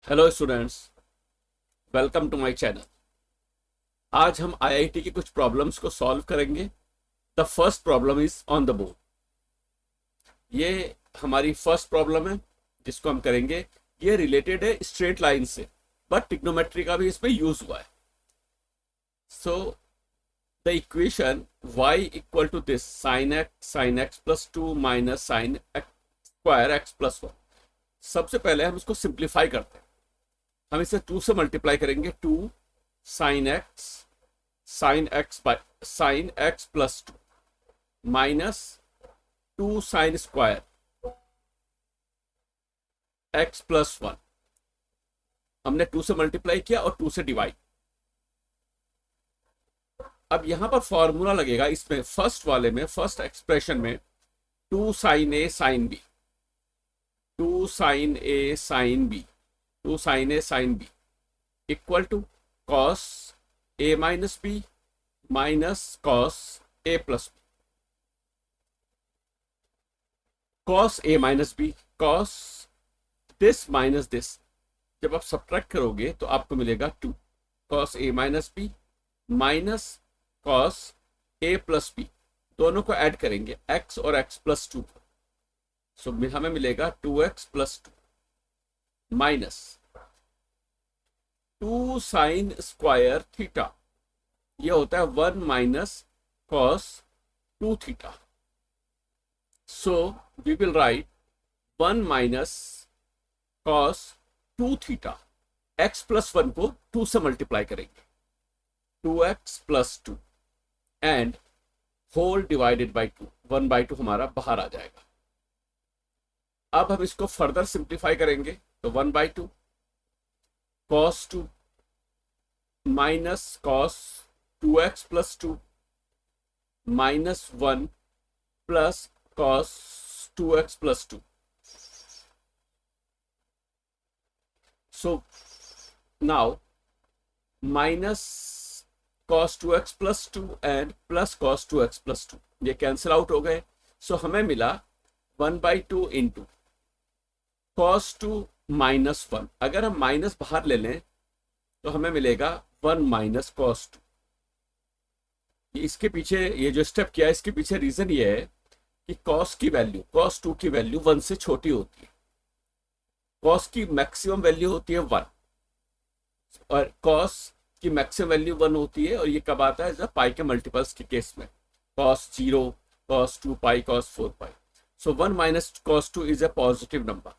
Hello students, welcome to my channel. आज हम IIT की कुछ प्रॉब्लम्स को सॉल्व करेंगे। The first problem is on the board. ये हमारी फर्स्ट प्रॉब्लम है जिसको हम करेंगे। ये रिलेटेड है स्ट्रेट लाइन से, बट ट्रिग्नोमेट्री का भी इसमें यूज हुआ है। So the equation y equal to this sine x plus two minus sine x square x plus one. सबसे पहले हम इसको सिंप्लीफाई करते हैं। हम इसे 2 से मल्टीप्लाई करेंगे। 2 sign x plus two minus 2 sine square x plus one. हमने 2 से मल्टीप्लाई किया और 2 से डिवाइड। अब यहां पर फॉर्मूला लगेगा इसमें, फर्स्ट वाले में, फर्स्ट एक्सप्रेशन में 2 sine A sine B, 2 sine A sine B, 2 sine A sine B equal to cos A minus B minus cos A plus B. Cos A minus B, cos this minus this, जब आप subtract करोगे तो आपको मिलेगा 2 cos A minus B minus cos A plus B. दोनों को add करेंगे, x और x प्लस टू। सो हमें मिलेगा 2x plus two minus 2 sine square theta, यह होता है 1 minus cos 2 theta. So we will write 1 minus cos 2 theta. x plus 1 को 2 से मल्टीप्लाई करेंगे, 2x plus 2 and whole divided by 2, 1/2 हमारा बाहर आ जाएगा। अब हम इसको फर्दर सिंप्लीफाई करेंगे तो 1/2 cos 2 minus cos 2x plus 2 minus 1 plus cos 2x plus 2। So now minus cos 2x plus 2 and plus cos 2x plus 2, ये कैंसिल आउट हो गए। सो हमें मिला 1/2 इंटू cos 2 माइनस 1। अगर हम माइनस बाहर ले लें तो हमें मिलेगा 1 माइनस cos 2। इसके पीछे ये जो स्टेप किया, इसके पीछे रीजन ये है कि cos की वैल्यू, cos 2 की वैल्यू 1 से छोटी होती है। cos की मैक्सिमम वैल्यू होती है 1 और cos की मैक्सिमम वैल्यू 1 होती है। और ये कब आता है? जब पाई के मल्टीपल्स के केस में, cos 0, cos 2 pi, cos 4 pi. So 1 minus cos 2 is a positive number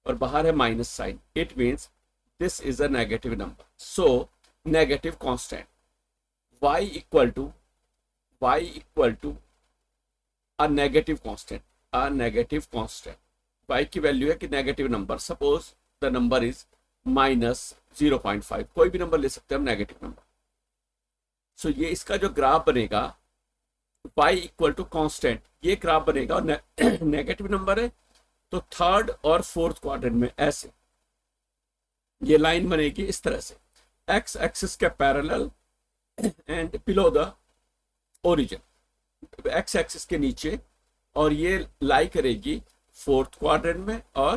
और बाहर है minus sign, it means this is a negative number. So negative constant y equal to a negative constant, y की value है कि negative number. Suppose the number is minus 0.5, कोई भी number ले सकते हैं हम, नेगेटिव नंबर। सो ये इसका जो ग्राफ बनेगा y इक्वल टू कॉन्स्टेंट, ये ग्राफ बनेगा और नेगेटिव नंबर है तो थर्ड और फोर्थ क्वाड्रेंट में ऐसे ये लाइन बनेगी इस तरह से, x एक्सिस के parallel and below the origin, x axis के नीचे, और ये लाई करेगी फोर्थ क्वाड्रेंट में और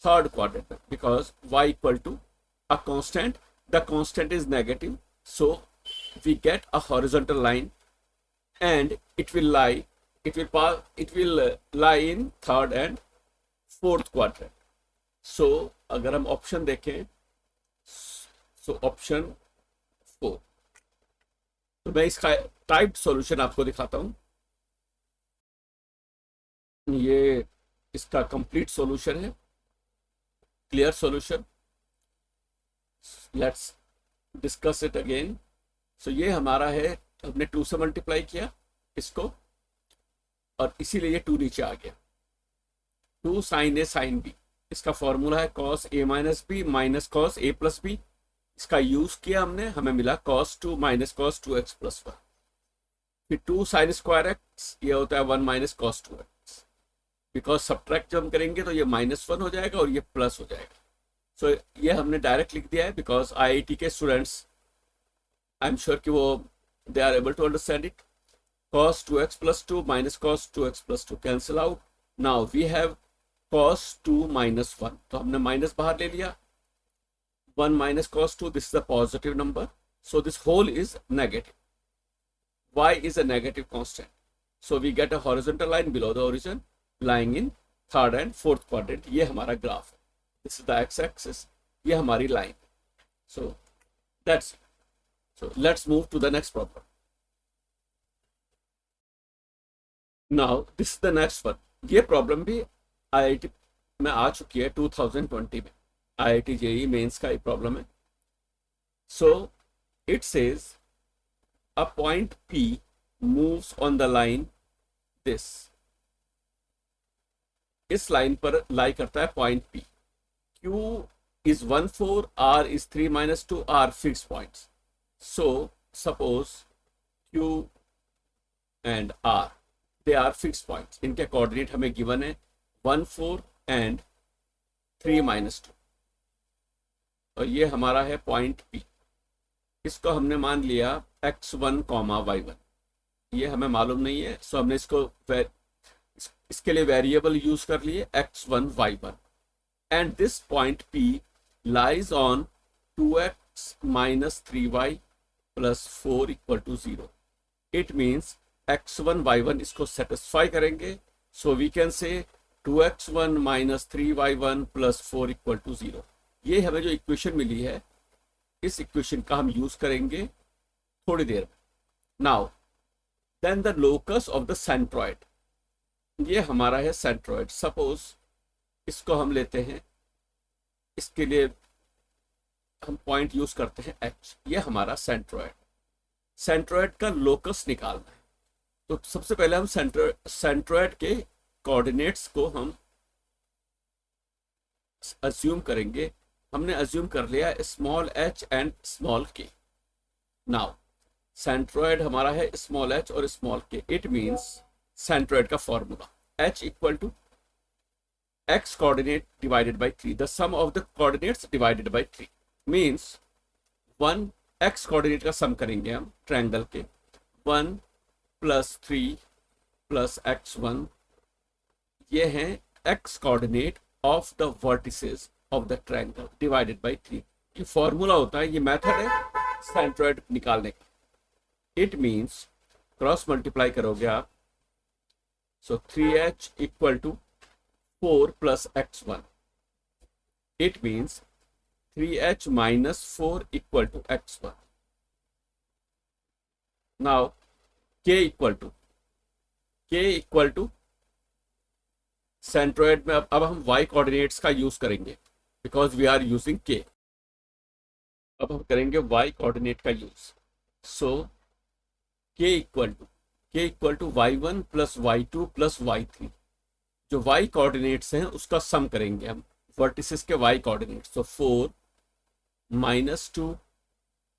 थर्ड क्वाड्रेंट में, because y equal to a constant, the constant is negative, so we get a horizontal line and it will lie in third and fourth quadrant. So अगर हम ऑप्शन देखें, so option 4, तो मैं इसका type solution आपको दिखाता हूं। ये इसका कंप्लीट सॉल्यूशन है, clear solution. Let's discuss it again. So ये हमारा है, हमने 2 से मल्टीप्लाई किया इसको और इसीलिए ये 2 नीचे आ गया। 2 साइन ए साइन बी, इसका फॉर्मूला है cos a minus B minus cos a plus B. इसका यूज किया हमने, हमें मिला cos 2 minus cos 2x plus 1। फिर 2 साइन स्क्वायर x, ये होता है 1 minus cos 2x। Because subtract जब हम करेंगे तो ये -1 हो जाएगा और ये प्लस हो जाएगा। सो ये हमने डायरेक्ट लिख दिया है बिकॉज आईआईटी के स्टूडेंट्स, आई एम श्योर कि वो they are able to understand it. cos 2x plus 2 minus cos 2x plus 2 cancel out. Now we have cos 2 minus 1, तो हमने माइनस बाहर ले लिया. 1 minus cos 2, this is a positive number, so this whole is negative. Y is a negative constant, so we get a horizontal line below the origin lying in third and fourth quadrant. ये हमारा graph है. This is the x-axis, ये हमारी line. So that's it. So let's move to the next problem. Now this is the next one. ये problem भी IIT में आ चुकी है 2020 में. IIT JEE मेंस का ये प्रॉब्लम है. So it says a point P moves on the line this. इस लाइन पर लाई करता है point P. Q is 1 4, R is 3 minus 2, are fixed points. So suppose Q and R, they are fixed points. इनके coordinate हमें given है 1 4 and 3 minus 2, और ये हमारा है पॉइंट P. इसको हमने मान लिया x1, y1. ये हमें मालूम नहीं है, सो हमने इसके लिए वेरिएबल यूज कर लिए x1, y1. And this point P lies on 2x minus 3y plus 4 equal to 0. It means x1, y1 इसको सेटिस्फाई करेंगे. So we can say 2x1 minus 3y1 plus 4 equal to 0. ये हमें जो equation मिली है, इस equation का हम use करेंगे थोड़ी देर में. Now then the locus of the centroid, ये हमारा है सेंट्रॉइड. सपोज इसको हम लेते हैं, इसके लिए हम पॉइंट यूज करते हैं h. ये हमारा सेंट्रॉइड. सेंट्रॉइड का लोकस निकालना है, तो सबसे पहले हम सेंट्रॉइड के कोऑर्डिनेट्स को हम अज्यूम करेंगे. हमने अज्यूम कर लिया small h and small k. Now centroid हमारा है स्मॉल h और small k. It means centroid का formula h equal to x coordinate divided by 3, the sum of the coordinates divided by 3 means 1 x coordinate का सम करेंगे हम triangle के. 1 plus 3 plus x1, ये हैं x coordinate of the vertices of the triangle divided by 3. ये formula होता है, ये मेथड है सेंट्रॉइड निकालने का. इट मीन्स क्रॉस मल्टीप्लाई करोगे आप, so 3h equal to 4 plus x1. It means 3h minus 4 equal to x1. Now k equal to centroid में अब हम y कोऑर्डिनेट्स का यूज करेंगे because we are using k. अब हम करेंगे y कोऑर्डिनेट का use. So k equal to y1 plus y2 plus y3. जो y कोऑर्डिनेट्स हैं उसका सम करेंगे हम वर्टिसेस के y कोऑर्डिनेट्स. तो 4 माइनस 2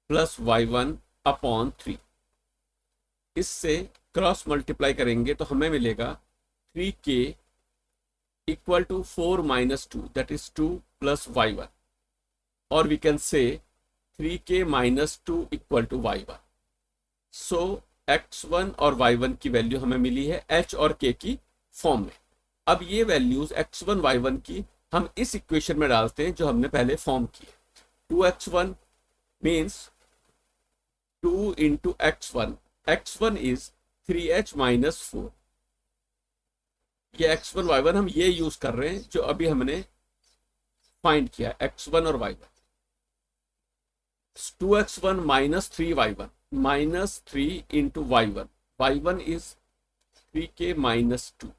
प्लस y1 अपॉन 3. इससे क्रॉस मल्टीप्लाई करेंगे तो हमें मिलेगा 3k equal to 4 minus 2, that is 2 plus y1. और we can say 3k minus 2 equal to y1. So x1 और y1 की वैल्यू हमें मिली है h और k की फॉर्म में. अब ये वैल्यूज x1 y1 की हम इस इक्वेशन में डालते हैं जो हमने पहले फॉर्म की है. 2x1 means 2 into x1. x1 is 3h minus 4. ये x1 y1 हम ये यूज कर रहे हैं जो अभी हमने फाइंड किया x1 और y1. 2x1 minus 3y1 minus 3 into y1. y1 is 3k minus 2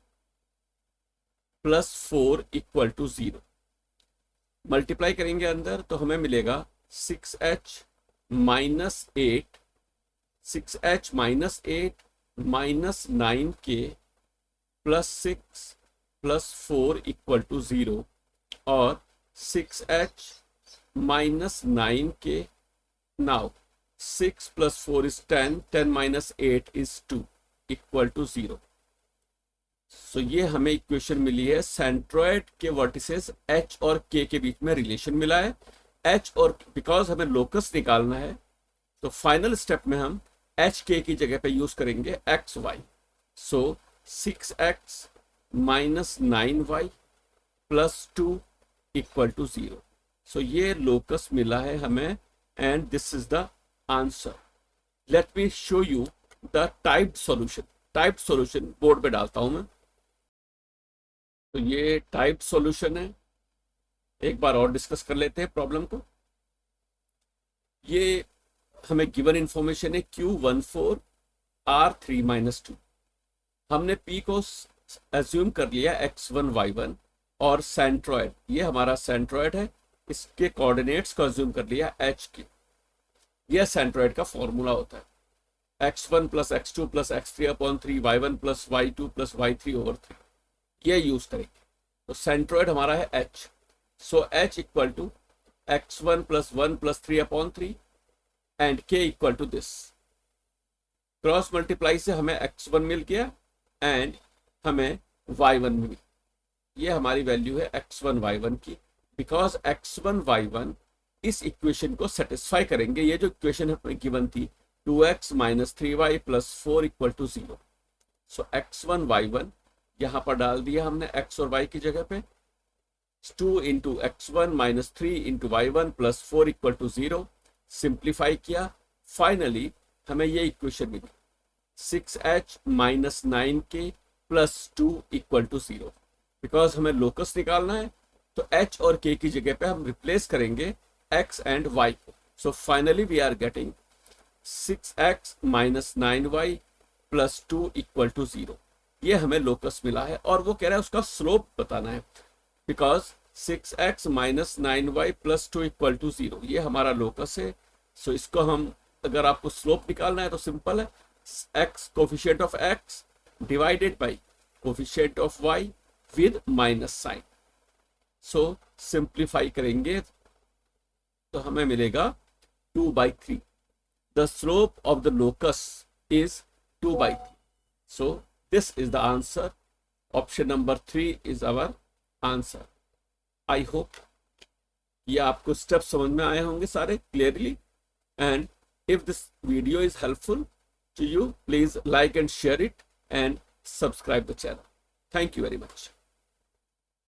plus 4 equal to 0. Multiply करेंगे अंदर तो हमें मिलेगा 6h minus 8, 6h minus 8 minus 9k plus 6 plus 4 equal to 0. और 6h minus 9k. Now 6 plus 4 is 10, 10 minus 8 is 2 equal to 0. So ये हमें equation मिली है. Centroid के वर्टिसेस h और k के बीच में रिलेशन मिला है. h और बिकॉज हमें लोकस निकालना है तो फाइनल स्टेप में हम h k की जगह पे यूज करेंगे x y. So 6x minus 9y plus 2 equal to 0। So ये लोकस मिला है हमें and this is the answer. Let me show you the typed solution. Typed solution board पे डालता हूं मैं। तो ये टाइप्ड सॉल्यूशन है। एक बार और डिस्कस कर लेते हैं प्रॉब्लम को। ये हमें गिवन इंफॉर्मेशन है Q14 R3 - 2। हमने P को एज्यूम कर लिया x1 y1 और सेंट्रॉयड, ये हमारा सेंट्रॉयड है, इसके कोऑर्डिनेट्स को एज्यूम कर लिया h के। यह सेंट्रॉयड का फॉर्मूला होता है x1 + x2 + x3/3 y1 + y2 + y3/3। ये यूज करेंगे। तो सेंट्रॉयड हमारा है h। So h equal to x1 + 1 + 3/3 and k equal to this. Cross multiply से हमें x1 मिल गया एंड हमें y1 मिल। ये हमारी वैल्यू है x1 y1 की। बिकॉज x1 y1 इस इक्वेशन को सेटिस्फाई करेंगे। ये जो इक्वेशन हमें गिवन थी 2x - 3y + 4 = 0। सो x1 y1 यहां पर डाल दिया हमने x और y की जगह पे। 2 × x1 - 3 × y1 + 4 = 0। सिंप्लीफाई किया, फाइनली हमें ये इक्वेशन मिली 6h - 9k + 2 = 0। बिकॉज हमें लोकस निकालना है तो h और k की जगह पे हम रिप्लेस करेंगे x एंड y को। So finally we are getting 6x - 9y + 2 = 0। ये हमें लोकस मिला है और वो कह रहा है उसका स्लोप बताना है। बिकॉज 6x - 9y + 2 = 0 ये हमारा लोकस है। सो इसको हम, अगर आपको स्लोप निकालना है तो सिंपल है, x coefficient of x divided by coefficient of y with minus sign. So simplify करेंगे तो हमें मिलेगा 2/3। The slope of the locus is 2/3। So this is the answer. Option number 3 is our answer. I hope ये आपको step समझ में आए होंगे सारे clearly. And if this video is helpful to you, please like and share it and subscribe the channel. Thank you very much.